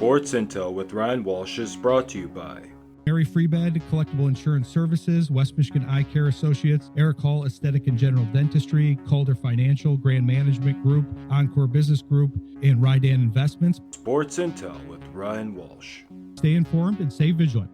Sports Intel with Ryan Walsh is brought to you by Harry Freebed, Collectible Insurance Services, West Michigan Eye Care Associates, Eric Hall Aesthetic and General Dentistry, Calder Financial, Grand Management Group, Encore Business Group, and Rydan Investments. Sports Intel with Ryan Walsh. Stay informed and stay vigilant.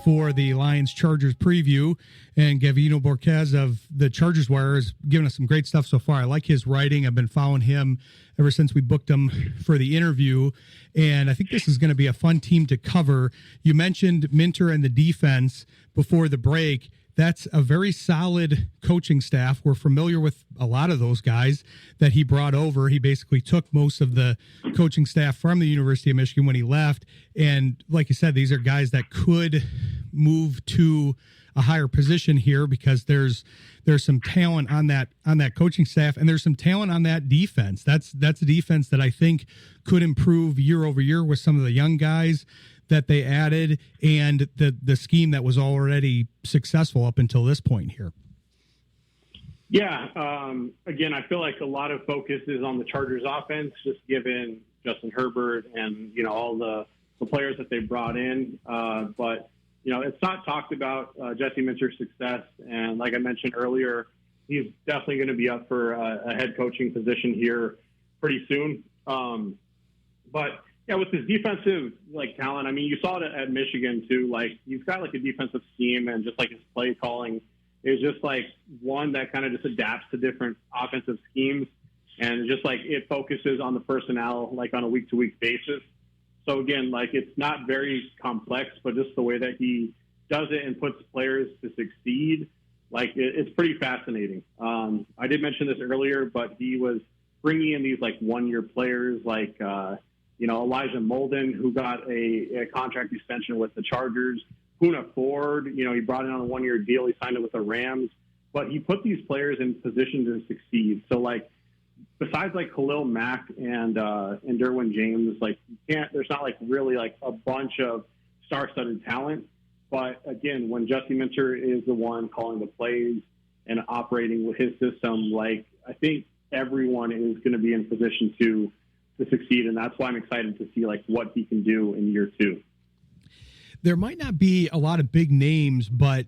For the Lions-Chargers preview, and Gavino Borquez of the Chargers Wire has given us some great stuff so far. I like his writing. I've been following him ever since we booked him for the interview, and I think this is going to be a fun team to cover. You mentioned Minter and the defense before the break. That's a very solid coaching staff. We're familiar with a lot of those guys that he brought over. He basically took most of the coaching staff from the University of Michigan when he left. And like you said, these are guys that could move to a higher position here because there's some talent on that coaching staff, and there's some talent on that defense. That's a defense that I think could improve year over year with some of the young guys that they added and the scheme that was already successful up until this point here. Yeah. Again, I feel like a lot of focus is on the Chargers offense, just given Justin Herbert and, all the players that they brought in. But, it's not talked about Jesse Minter's success. And like I mentioned earlier, he's definitely going to be up for a head coaching position here pretty soon. But yeah, with his defensive talent, I mean, you saw it at Michigan too. He's got a defensive scheme, and just his play calling is just one that kind of just adapts to different offensive schemes, and just it focuses on the personnel on a week-to-week basis. So again, it's not very complex, but just the way that he does it and puts players to succeed, it's pretty fascinating. I did mention this earlier, but he was bringing in these one-year players Elijah Molden, who got a contract extension with the Chargers. Poona Ford, he brought in on a one-year deal. He signed it with the Rams. But he put these players in position to succeed. So, besides Khalil Mack and Derwin James, there's not really a bunch of star-studded talent. But again, when Jesse Minter is the one calling the plays and operating with his system, I think everyone is going to be in position to succeed, and that's why I'm excited to see what he can do in year two. There might not be a lot of big names, but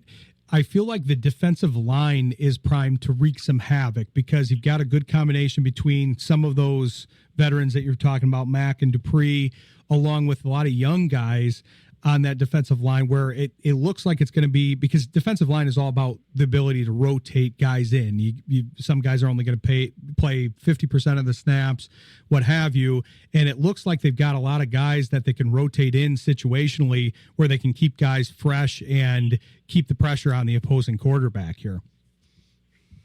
I feel like the defensive line is primed to wreak some havoc because you've got a good combination between some of those veterans that you're talking about, Mack and Dupree, along with a lot of young guys on that defensive line, where it looks like it's going to be, because defensive line is all about the ability to rotate guys in. Some guys are only going to play 50% of the snaps, what have you, and it looks like they've got a lot of guys that they can rotate in situationally where they can keep guys fresh and keep the pressure on the opposing quarterback here.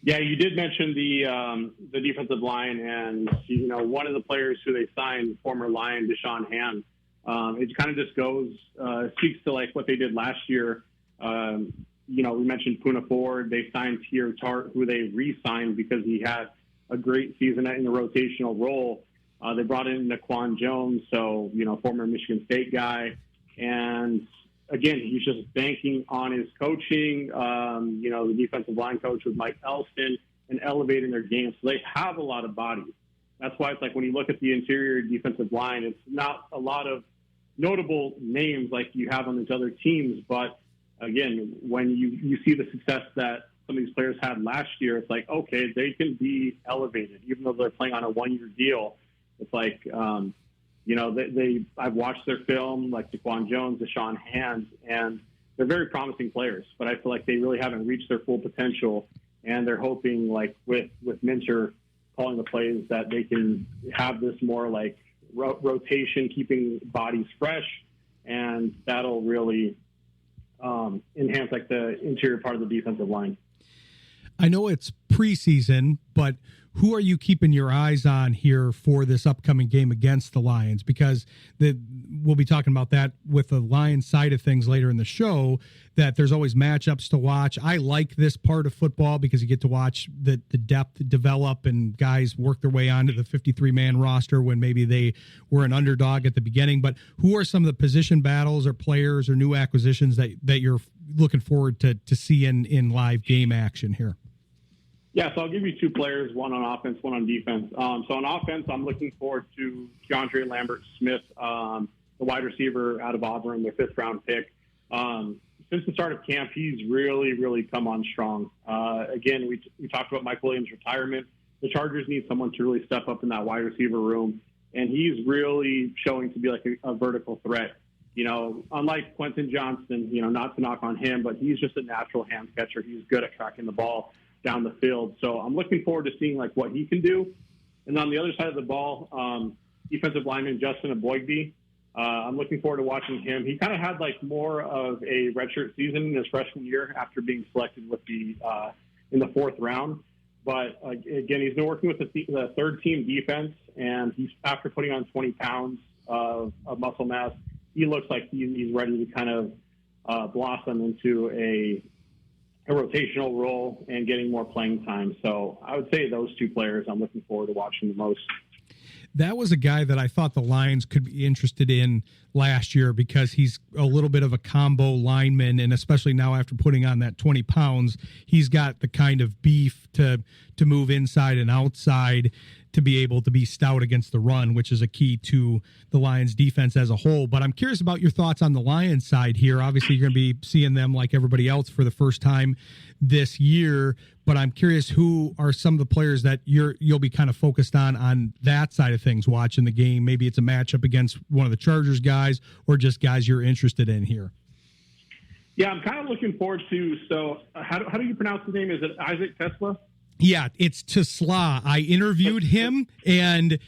Yeah, you did mention the defensive line, and one of the players who they signed, former Lion Deshaun Hand. It kind of just speaks to what they did last year. We mentioned Poona Ford. They signed Tier Tart, who they re-signed because he had a great season in the rotational role. They brought in Naquan Jones, so, former Michigan State guy. And again, he's just banking on his coaching, the defensive line coach with Mike Elston, and elevating their game. So they have a lot of bodies. That's why it's when you look at the interior defensive line, it's not a lot of notable names like you have on these other teams. But again, when you see the success that some of these players had last year, it's okay, they can be elevated, even though they're playing on a one-year deal. It's I've watched their film, Daquan Jones, Deshaun Hand, and they're very promising players, but I feel like they really haven't reached their full potential. And they're hoping with Minter calling the plays that they can have this more rotation, keeping bodies fresh, and that'll really enhance the interior part of the defensive line. I know it's preseason, but who are you keeping your eyes on here for this upcoming game against the Lions? Because we'll be talking about that with the Lions side of things later in the show, that there's always matchups to watch. I like this part of football because you get to watch the depth develop and guys work their way onto the 53-man roster when maybe they were an underdog at the beginning. But who are some of the position battles or players or new acquisitions that you're looking forward to seeing in live game action here? Yeah, so I'll give you two players, one on offense, one on defense. So on offense, I'm looking forward to DeAndre Lambert-Smith, the wide receiver out of Auburn, their fifth-round pick. Since the start of camp, he's really, really come on strong. Again, we talked about Mike Williams' retirement. The Chargers need someone to really step up in that wide receiver room, and he's really showing to be like a vertical threat. Unlike Quentin Johnston, not to knock on him, but he's just a natural hand catcher. He's good at tracking the ball down the field. So I'm looking forward to seeing like what he can do. And on the other side of the ball, defensive lineman Justin Aboigbe. I'm looking forward to watching him. He kind of had like more of a redshirt season in his freshman year after being selected with in the fourth round. But again, he's been working with the third team defense, and he's after putting on 20 pounds of muscle mass, he looks like he's ready to kind of blossom into a rotational role and getting more playing time. So I would say those two players I'm looking forward to watching the most. That was a guy that I thought the Lions could be interested in last year because he's a little bit of a combo lineman, and especially now after putting on that 20 pounds, he's got the kind of beef to move inside and outside to be able to be stout against the run, which is a key to the Lions defense as a whole. But I'm curious about your thoughts on the Lions side here. Obviously, you're going to be seeing them like everybody else for the first time this year, but I'm curious who are some of the players that you'll be kind of focused on that side of things watching the game. Maybe it's a matchup against one of the Chargers guys or just guys you're interested in here. Yeah, I'm kind of looking forward to, so how do you pronounce his name? Is it Isaac Tesla? Yeah, it's Tesla. I interviewed him, and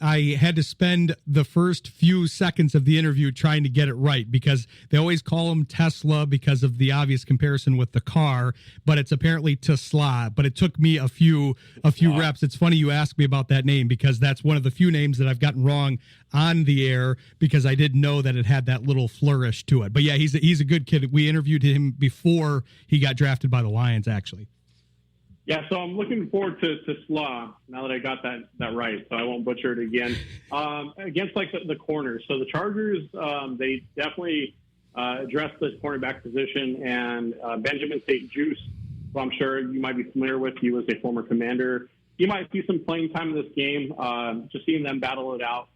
I had to spend the first few seconds of the interview trying to get it right because they always call him Tesla because of the obvious comparison with the car, but it's apparently Tesla. But it took me a few reps. It's funny you asked me about that name because that's one of the few names that I've gotten wrong on the air because I didn't know that it had that little flourish to it. But yeah, he's a good kid. We interviewed him before he got drafted by the Lions, actually. Yeah, so I'm looking forward to Slaw now that I got that right, so I won't butcher it again. Against like the corners. So the Chargers, they definitely addressed the cornerback position, and Benjamin St. Juste, who I'm sure you might be familiar with, he was a former Commander. He might see some playing time in this game, just seeing them battle it out.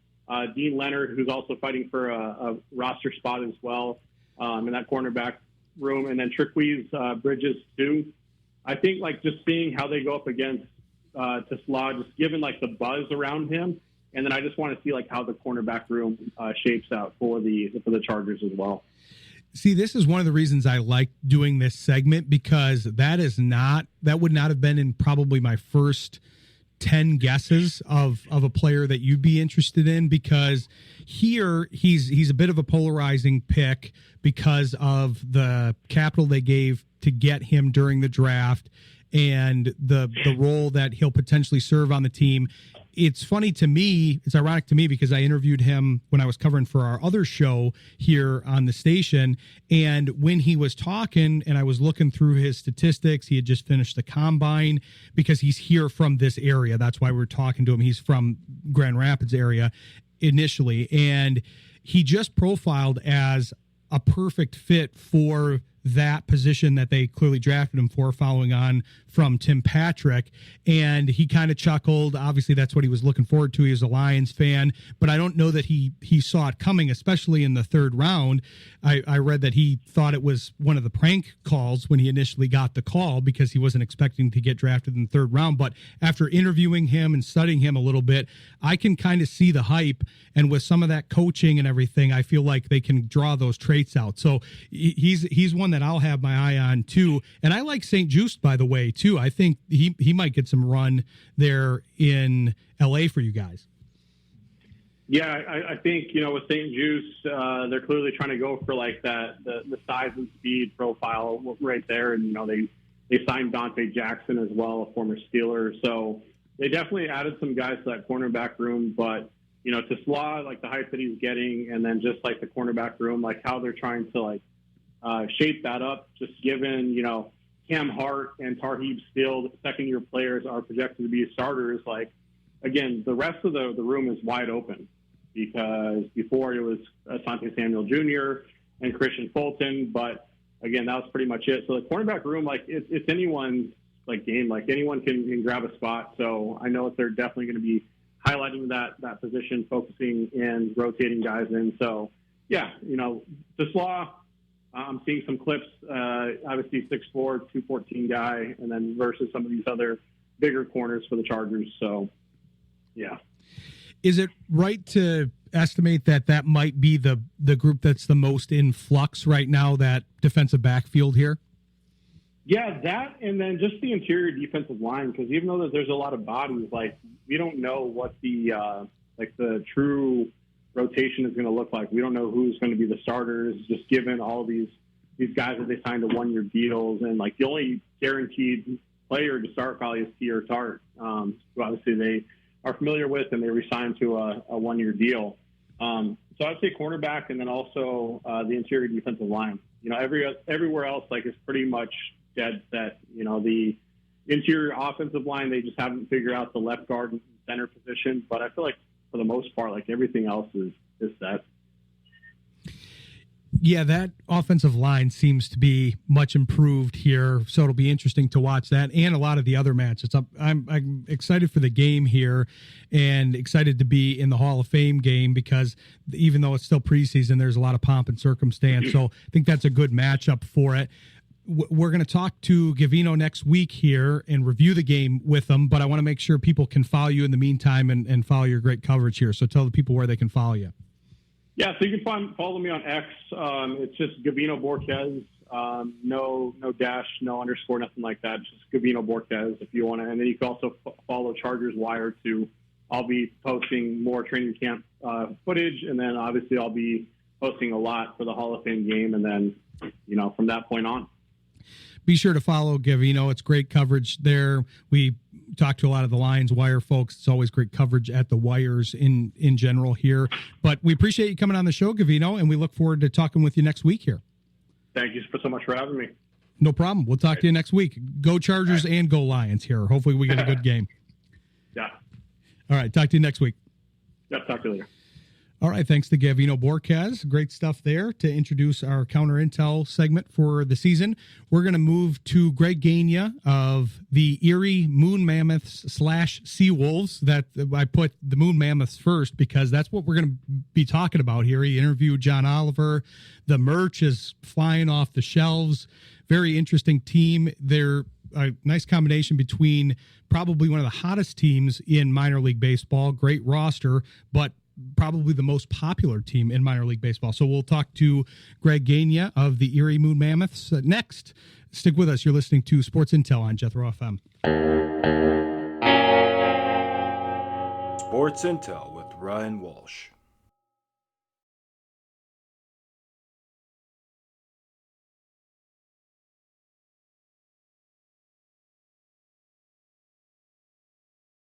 Dean Leonard, who's also fighting for a roster spot as well in that cornerback room, and then Triquies Bridges too. I think like just seeing how they go up against Tesla, just given like the buzz around him, and then I just want to see like how the cornerback room shapes out for the Chargers as well. See, this is one of the reasons I like doing this segment because that would not have been in probably my first 10 guesses of a player that you'd be interested in because here he's a bit of a polarizing pick because of the capital they gave to get him during the draft and the role that he'll potentially serve on the team. It's funny to me, it's ironic to me because I interviewed him when I was covering for our other show here on the station. And when he was talking and I was looking through his statistics, he had just finished the combine because he's here from this area. That's why we're talking to him. He's from Grand Rapids area initially. And he just profiled as a perfect fit for that position that they clearly drafted him for, following on from Tim Patrick. And he kind of chuckled. Obviously, that's what he was looking forward to. He was a Lions fan, but I don't know that he saw it coming, especially in the third round. I read that he thought it was one of the prank calls when he initially got the call because he wasn't expecting to get drafted in the third round. But after interviewing him and studying him a little bit, I can kind of see the hype. And with some of that coaching and everything, I feel like they can draw those traits out. So he's one that I'll have my eye on too. And I like St. Juste, by the way, too. I think he might get some run there in LA for you guys. Yeah, I think, with St. Juste, they're clearly trying to go for like the size and speed profile right there. And, they signed Dante Jackson as well, a former Steeler. So they definitely added some guys to that cornerback room. But, to Slaw, like the hype that he's getting, and then just like the cornerback room, like how they're trying to like shape that up, just given, Cam Hart and Tarheeb Steele, second-year players, are projected to be starters. Like, again, the rest of the room is wide open because before it was Asante Samuel Jr. and Christian Fulton, but again, that was pretty much it. So the cornerback room, like it's anyone's game. Like anyone can grab a spot. So I know that they're definitely going to be highlighting that position, focusing and rotating guys in. So yeah, DeSlaw, I'm seeing some clips, obviously 6'4", 214 guy, and then versus some of these other bigger corners for the Chargers. So yeah. Is it right to estimate that might be the group that's the most in flux right now, that defensive backfield here? Yeah, that, and then just the interior defensive line, because even though there's a lot of bodies, like we don't know what the true rotation is going to look like. We don't know who's going to be the starters, just given all these guys that they signed to 1-year deals, and like the only guaranteed player to start probably is Pierre Tart, who obviously they are familiar with, and they re-signed to a 1-year deal. So I'd say cornerback, and then also the interior defensive line. Everywhere else is pretty much dead set. The interior offensive line, they just haven't figured out the left guard and center position. But I feel like for the most part, everything else is set. Yeah, that offensive line seems to be much improved here, so it'll be interesting to watch that and a lot of the other matches. I'm excited for the game here and excited to be in the Hall of Fame game, because even though it's still preseason, there's a lot of pomp and circumstance, so I think that's a good matchup for it. We're going to talk to Gavino next week here and review the game with them, but I want to make sure people can follow you in the meantime and follow your great coverage here, so tell the people where they can follow you. Yeah, so you can follow me on X. It's just Gavino Borquez. No dash, no underscore, nothing like that. Just Gavino Borquez if you want to. And then you can also follow Chargers Wire too. I'll be posting more training camp footage, and then obviously I'll be posting a lot for the Hall of Fame game, and then from that point on. Be sure to follow Gavino. It's great coverage there. We talk to a lot of the Lions Wire folks. It's always great coverage at the Wires in general here. But we appreciate you coming on the show, Gavino, and we look forward to talking with you next week here. Thank you so much for having me. No problem. We'll talk to you next week. Go Chargers and go Lions here. Hopefully we get a good game. Yeah. All right. Talk to you next week. Yep. Talk to you later. All right, thanks to Gavino Borquez. Great stuff there to introduce our counter intel segment for the season. We're going to move to Greg Gagne of the Erie Moon Mammoths / Seawolves. That I put the Moon Mammoths first because that's what we're going to be talking about here. He interviewed John Oliver. The merch is flying off the shelves. Very interesting team. They're a nice combination between probably one of the hottest teams in minor league baseball, great roster, but probably the most popular team in minor league baseball. So we'll talk to Greg Gagne of the Erie Moon Mammoths next. Stick with us. You're listening to Sports Intel on Jethro FM. Sports Intel with Ryan Walsh.